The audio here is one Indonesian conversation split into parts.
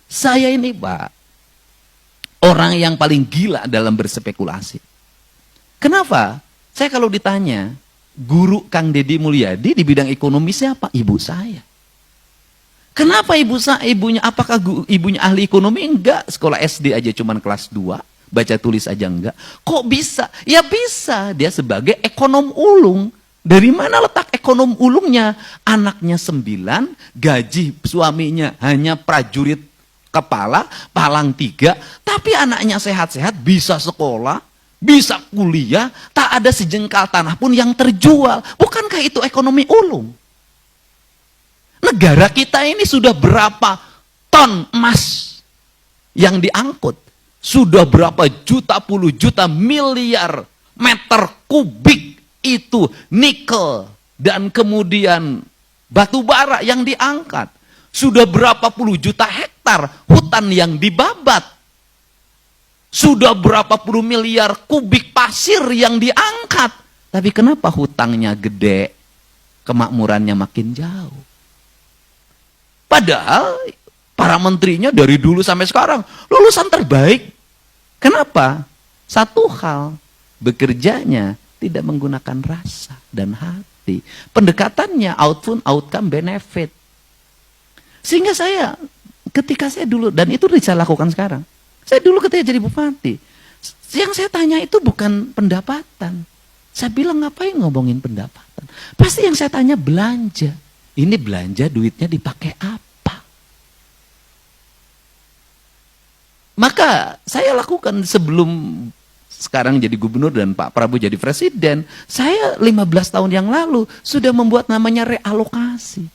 Saya ini Pak, orang yang paling gila dalam berspekulasi. Kenapa? Saya kalau ditanya, guru Kang Deddy Mulyadi di bidang ekonomi siapa? Ibu saya. Kenapa ibunya, apakah ibunya ahli ekonomi? Enggak, sekolah SD aja cuman kelas 2, baca tulis aja enggak. Kok bisa? Ya bisa, dia sebagai ekonom ulung. Dari mana letak ekonom ulungnya? Anaknya 9, gaji suaminya hanya prajurit kepala, palang 3, tapi anaknya sehat-sehat, bisa sekolah, bisa kuliah, tak ada sejengkal tanah pun yang terjual. Bukankah itu ekonomi ulung? Negara kita ini sudah berapa ton emas yang diangkut? Sudah berapa juta, puluh juta, miliar meter kubik itu nikel dan kemudian batu bara yang diangkat. Sudah berapa puluh juta hektar hutan yang dibabat. Sudah berapa puluh miliar kubik pasir yang diangkat. Tapi kenapa hutangnya gede, kemakmurannya makin jauh? Padahal para menterinya dari dulu sampai sekarang lulusan terbaik. Kenapa? Satu hal, bekerjanya tidak menggunakan rasa dan hati. Pendekatannya outcome benefit. Sehingga saya, ketika saya dulu, dan itu saya lakukan sekarang. Saya dulu ketika jadi bupati, yang saya tanya itu bukan pendapatan. Saya bilang ngapain ngomongin pendapatan? Pasti yang saya tanya belanja. Ini belanja duitnya dipakai apa? Maka saya lakukan sebelum sekarang jadi gubernur dan Pak Prabowo jadi presiden. Saya 15 tahun yang lalu sudah membuat namanya realokasi.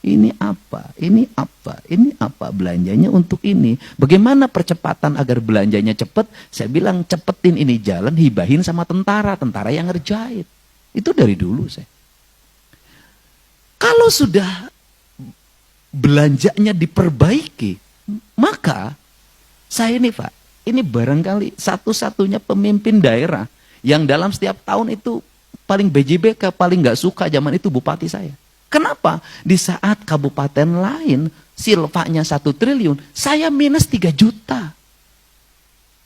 Ini apa? Ini apa? Ini apa? Belanjanya untuk ini. Bagaimana percepatan agar belanjanya cepat? Saya bilang cepetin ini jalan, hibahin sama tentara. Tentara yang ngerjain. Itu dari dulu saya. Kalau sudah belanjanya diperbaiki, maka saya ini Pak, ini barangkali satu-satunya pemimpin daerah yang dalam setiap tahun itu paling BJBK, paling nggak suka zaman itu bupati saya. Kenapa? Di saat kabupaten lain silvanya 1 triliun, saya minus 3 juta.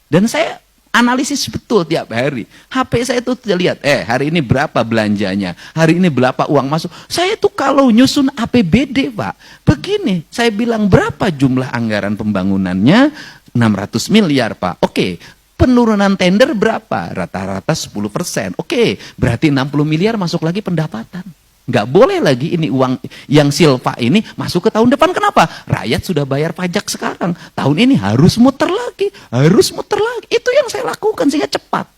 Dan saya analisis betul tiap hari. HP saya itu lihat, hari ini berapa belanjanya, hari ini berapa uang masuk. Saya tuh kalau nyusun APBD Pak, begini, saya bilang berapa jumlah anggaran pembangunannya, 600 miliar Pak. Oke, penurunan tender berapa? Rata-rata 10%. Oke, berarti 60 miliar masuk lagi pendapatan. Nggak boleh lagi ini uang yang silva ini masuk ke tahun depan. Kenapa? Rakyat sudah bayar pajak sekarang. Tahun ini harus muter lagi, harus muter lagi. Itu yang saya lakukan sehingga cepat.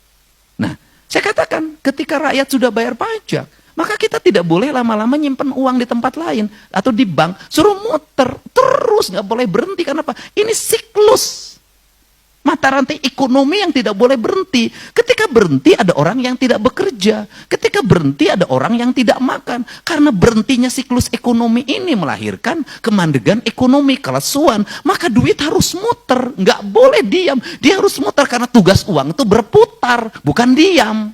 Nah, saya katakan ketika rakyat sudah bayar pajak, maka kita tidak boleh lama-lama nyimpen uang di tempat lain atau di bank. Suruh muter terus, nggak boleh berhenti. Karena apa? Ini siklus. Mata rantai ekonomi yang tidak boleh berhenti. Ketika berhenti ada orang yang tidak bekerja. Ketika berhenti ada orang yang tidak makan. Karena berhentinya siklus ekonomi ini melahirkan kemandegan ekonomi, kelesuan. Maka duit harus muter, nggak boleh diam. Dia harus muter karena tugas uang itu berputar, bukan diam.